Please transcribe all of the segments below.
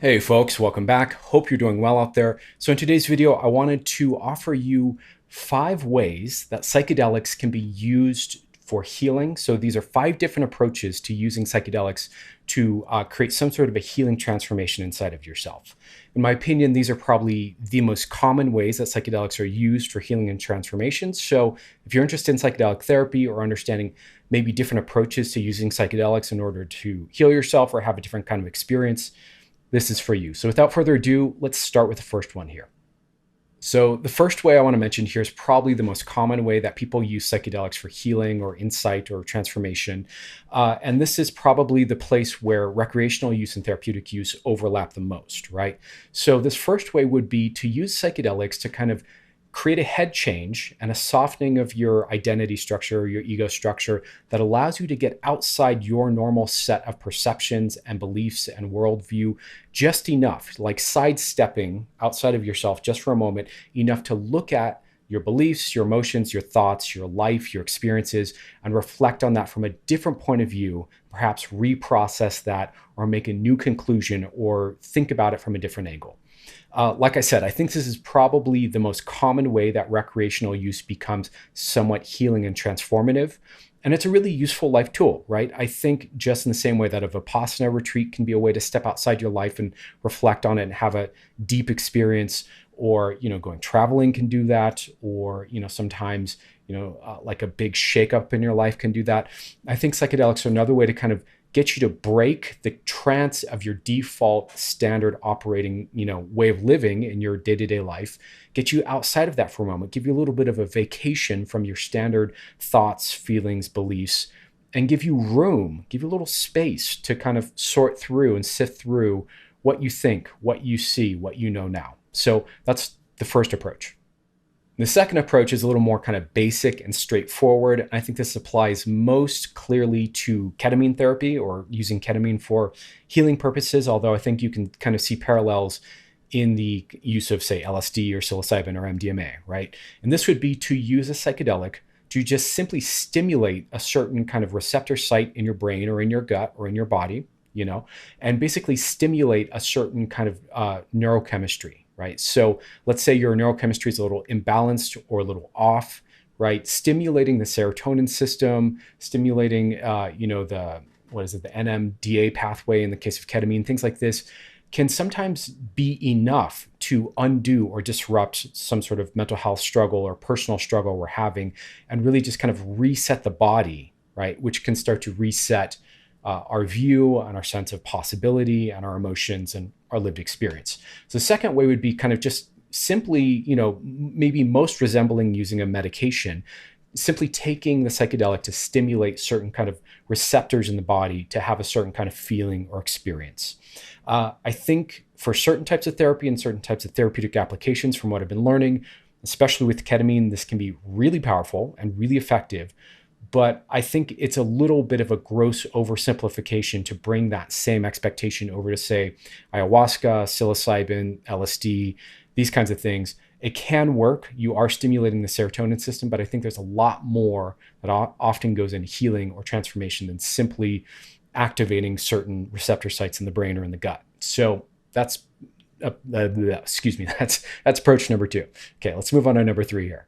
Hey folks, welcome back. Hope you're doing well out there. So in today's video, I wanted to offer you 5 ways that psychedelics can be used for healing. So these are 5 different approaches to using psychedelics to create some sort of a healing transformation inside of yourself. In my opinion, these are probably the most common ways that psychedelics are used for healing and transformations. So if you're interested in psychedelic therapy or understanding maybe different approaches to using psychedelics in order to heal yourself or have a different kind of experience, this is for you. So without further ado, let's start with the first one here. So the first way I want to mention here is probably the most common way that people use psychedelics for healing or insight or transformation. And this is probably the place where recreational use and therapeutic use overlap the most, right? So this first way would be to use psychedelics to kind of create a head change and a softening of your identity structure, your ego structure that allows you to get outside your normal set of perceptions and beliefs and worldview just enough, like sidestepping outside of yourself just for a moment, enough to look at your beliefs, your emotions, your thoughts, your life, your experiences, and reflect on that from a different point of view, perhaps reprocess that or make a new conclusion or think about it from a different angle. Like I said, I think this is probably the most common way that recreational use becomes somewhat healing and transformative. And it's a really useful life tool, right? I think just in the same way that a Vipassana retreat can be a way to step outside your life and reflect on it and have a deep experience, or, going traveling can do that, or, sometimes, like a big shakeup in your life can do that. I think psychedelics are another way to kind of get you to break the trance of your default standard operating, way of living in your day-to-day life, get you outside of that for a moment, give you a little bit of a vacation from your standard thoughts, feelings, beliefs, and give you room, give you a little space to kind of sort through and sift through what you think, what you see, what you know now. So that's the first approach. The second approach is a little more kind of basic and straightforward. I think this applies most clearly to ketamine therapy or using ketamine for healing purposes, although I think you can kind of see parallels in the use of, say, LSD or psilocybin or MDMA, right? And this would be to use a psychedelic to just simply stimulate a certain kind of receptor site in your brain or in your gut or in your body, and basically stimulate a certain kind of neurochemistry, right? So let's say your neurochemistry is a little imbalanced or a little off, right? Stimulating the serotonin system, stimulating, the NMDA pathway in the case of ketamine, things like this can sometimes be enough to undo or disrupt some sort of mental health struggle or personal struggle we're having, and really just kind of reset the body, right? Which can start to reset our view and our sense of possibility and our emotions and our lived experience. So the second way would be kind of just simply, maybe most resembling using a medication, simply taking the psychedelic to stimulate certain kind of receptors in the body to have a certain kind of feeling or experience. I think for certain types of therapy and certain types of therapeutic applications, from what I've been learning, especially with ketamine, this can be really powerful and really effective. But I think it's a little bit of a gross oversimplification to bring that same expectation over to, say, ayahuasca, psilocybin, LSD, these kinds of things. It can work. You are stimulating the serotonin system, but I think there's a lot more that often goes in healing or transformation than simply activating certain receptor sites in the brain or in the gut. So that's, excuse me, that's approach number 2. Okay, let's move on to number 3 here.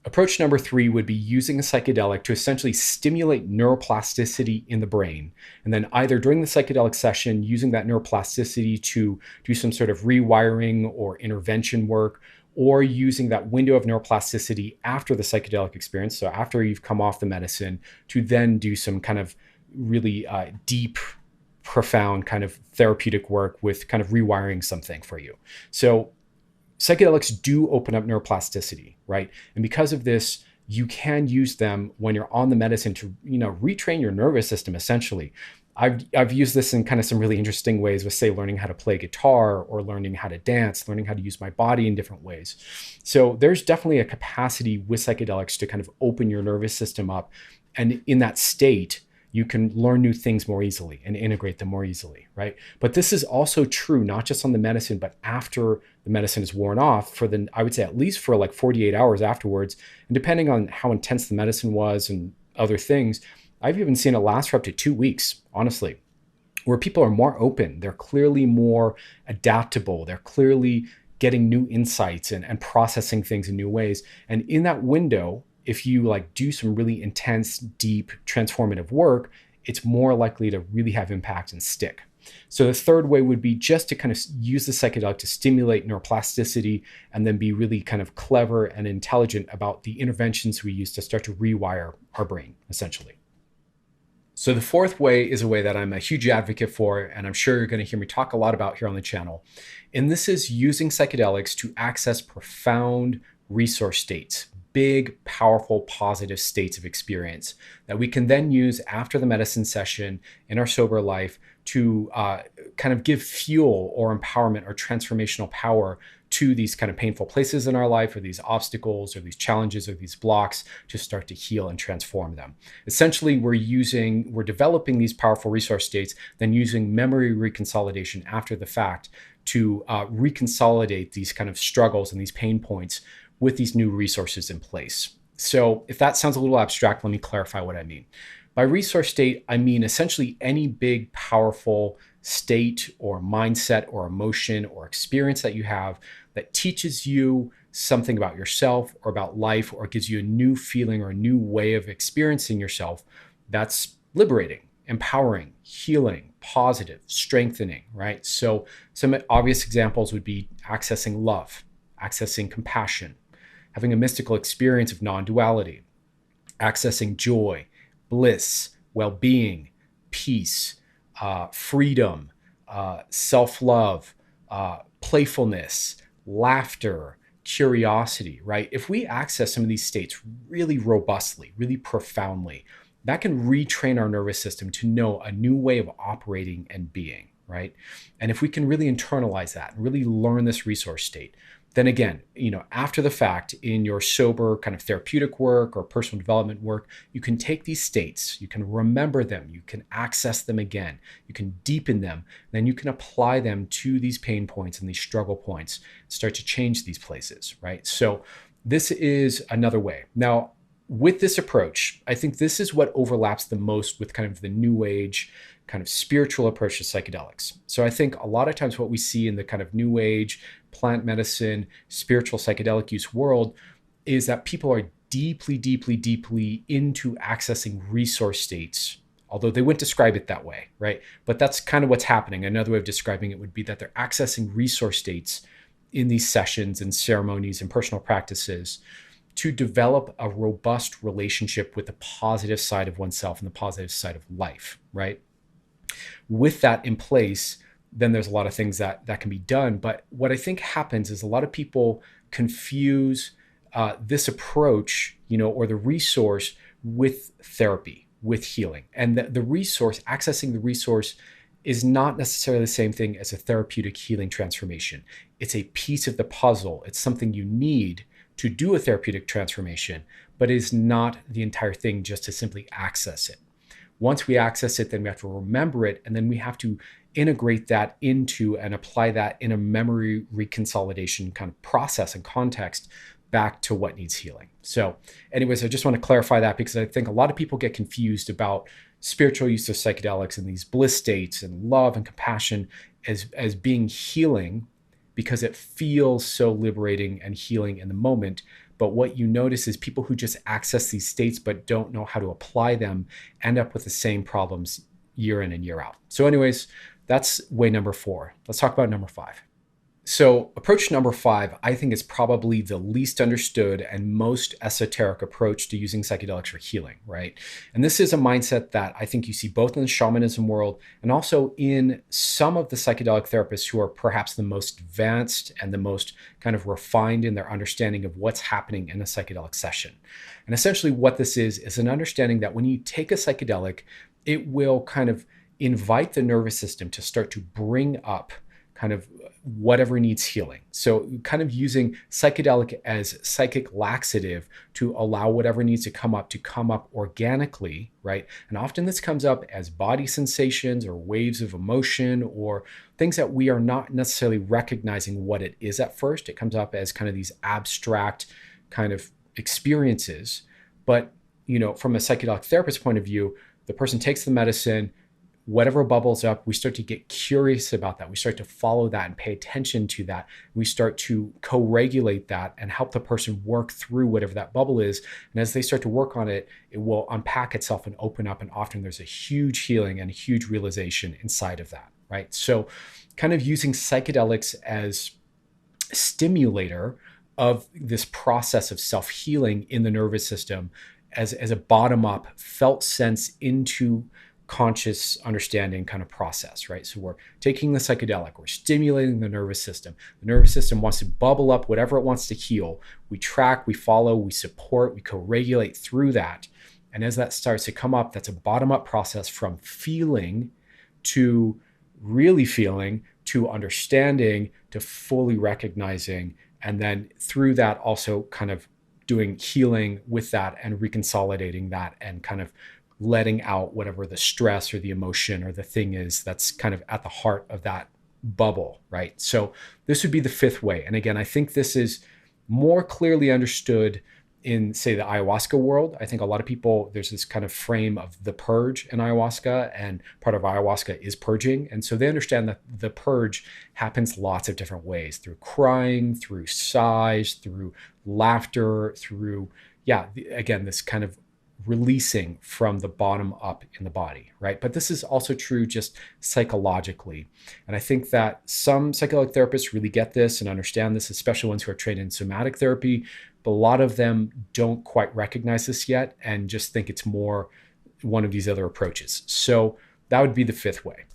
Approach number 3 would be using a psychedelic to essentially stimulate neuroplasticity in the brain. And then either during the psychedelic session, using that neuroplasticity to do some sort of rewiring or intervention work, or using that window of neuroplasticity after the psychedelic experience, so after you've come off the medicine, to then do some kind of really deep, profound kind of therapeutic work with kind of rewiring something for you. So psychedelics do open up neuroplasticity, right? And because of this, you can use them when you're on the medicine to, retrain your nervous system, essentially. I've used this in kind of some really interesting ways with, say, learning how to play guitar or learning how to dance, learning how to use my body in different ways. So there's definitely a capacity with psychedelics to kind of open your nervous system up. And in that state, you can learn new things more easily and integrate them more easily, right? But this is also true, not just on the medicine, but after the medicine is worn off I would say at least for like 48 hours afterwards. And depending on how intense the medicine was and other things, I've even seen it last for up to 2 weeks, honestly. where people are more open. They're clearly more adaptable. They're clearly getting new insights and processing things in new ways. And in that window, if you like do some really intense, deep, transformative work, it's more likely to really have impact and stick. So the third way would be just to kind of use the psychedelic to stimulate neuroplasticity and then be really kind of clever and intelligent about the interventions we use to start to rewire our brain, essentially. So the fourth way is a way that I'm a huge advocate for, and I'm sure you're going to hear me talk a lot about here on the channel. And this is using psychedelics to access profound resource states, big, powerful, positive states of experience that we can then use after the medicine session in our sober life to kind of give fuel or empowerment or transformational power to these kind of painful places in our life, or these obstacles or these challenges or these blocks, to start to heal and transform them. Essentially, we're developing these powerful resource states, then using memory reconsolidation after the fact to reconsolidate these kind of struggles and these pain points with these new resources in place. So if that sounds a little abstract, let me clarify what I mean. By resource state, I mean essentially any big, powerful state or mindset or emotion or experience that you have that teaches you something about yourself or about life, or gives you a new feeling or a new way of experiencing yourself that's liberating, empowering, healing, positive, strengthening, right? So some obvious examples would be accessing love, accessing compassion, having a mystical experience of non-duality, accessing joy, bliss, well-being, peace, freedom, self-love, playfulness, laughter, curiosity, right? If we access some of these states really robustly, really profoundly, that can retrain our nervous system to know a new way of operating and being, right? And if we can really internalize that and really learn this resource state, then again, after the fact, in your sober kind of therapeutic work or personal development work, you can take these states, you can remember them, you can access them again, you can deepen them, then you can apply them to these pain points and these struggle points, start to change these places, right? So this is another way. Now, with this approach, I think this is what overlaps the most with kind of the new age kind of spiritual approach to psychedelics. So I think a lot of times what we see in the kind of new age plant medicine, spiritual psychedelic use world is that people are deeply, deeply, deeply into accessing resource states, although they wouldn't describe it that way, right? But that's kind of what's happening. Another way of describing it would be that they're accessing resource states in these sessions and ceremonies and personal practices to develop a robust relationship with the positive side of oneself and the positive side of life, right? With that in place, then there's a lot of things that can be done. But what I think happens is a lot of people confuse this approach, or the resource with therapy, with healing. And the resource, accessing the resource, is not necessarily the same thing as a therapeutic healing transformation. It's a piece of the puzzle. It's something you need to do a therapeutic transformation, but it is not the entire thing just to simply access it. Once we access it, then we have to remember it, and then we have to integrate that into and apply that in a memory reconsolidation kind of process and context back to what needs healing. So anyways, I just want to clarify that because I think a lot of people get confused about spiritual use of psychedelics and these bliss states and love and compassion as being healing because it feels so liberating and healing in the moment. But what you notice is people who just access these states but don't know how to apply them end up with the same problems year in and year out. So anyways, that's way number 4. Let's talk about number 5. So approach number 5, I think, is probably the least understood and most esoteric approach to using psychedelics for healing, right? And this is a mindset that I think you see both in the shamanism world and also in some of the psychedelic therapists who are perhaps the most advanced and the most kind of refined in their understanding of what's happening in a psychedelic session. And essentially what this is an understanding that when you take a psychedelic, it will kind of invite the nervous system to start to bring up kind of whatever needs healing. So kind of using psychedelic as psychic laxative to allow whatever needs to come up organically, right? And often this comes up as body sensations or waves of emotion or things that we are not necessarily recognizing what it is at first. It comes up as kind of these abstract kind of experiences. But, from a psychedelic therapist point of view, the person takes the medicine, whatever bubbles up, we start to get curious about that. We start to follow that and pay attention to that. We start to co-regulate that and help the person work through whatever that bubble is. And as they start to work on it, it will unpack itself and open up. And often there's a huge healing and a huge realization inside of that, right? So kind of using psychedelics as a stimulator of this process of self-healing in the nervous system as a bottom-up felt sense into conscious understanding kind of process, right? So we're taking the psychedelic, we're stimulating the nervous system. The nervous system wants to bubble up whatever it wants to heal. We track, we follow, we support, we co-regulate through that. And as that starts to come up, that's a bottom-up process from feeling to really feeling to understanding to fully recognizing. And then through that also kind of doing healing with that and reconsolidating that and kind of letting out whatever the stress or the emotion or the thing is that's kind of at the heart of that bubble, right? So this would be the fifth way. And again, I think this is more clearly understood in, say, the ayahuasca world. I think a lot of people, there's this kind of frame of the purge in ayahuasca, and part of ayahuasca is purging. And so they understand that the purge happens lots of different ways, through crying, through sighs, through laughter, through, again, this kind of releasing from the bottom up in the body, right? But this is also true just psychologically. And I think that some psychedelic therapists really get this and understand this, especially ones who are trained in somatic therapy. But a lot of them don't quite recognize this yet and just think it's more one of these other approaches. So that would be the fifth way.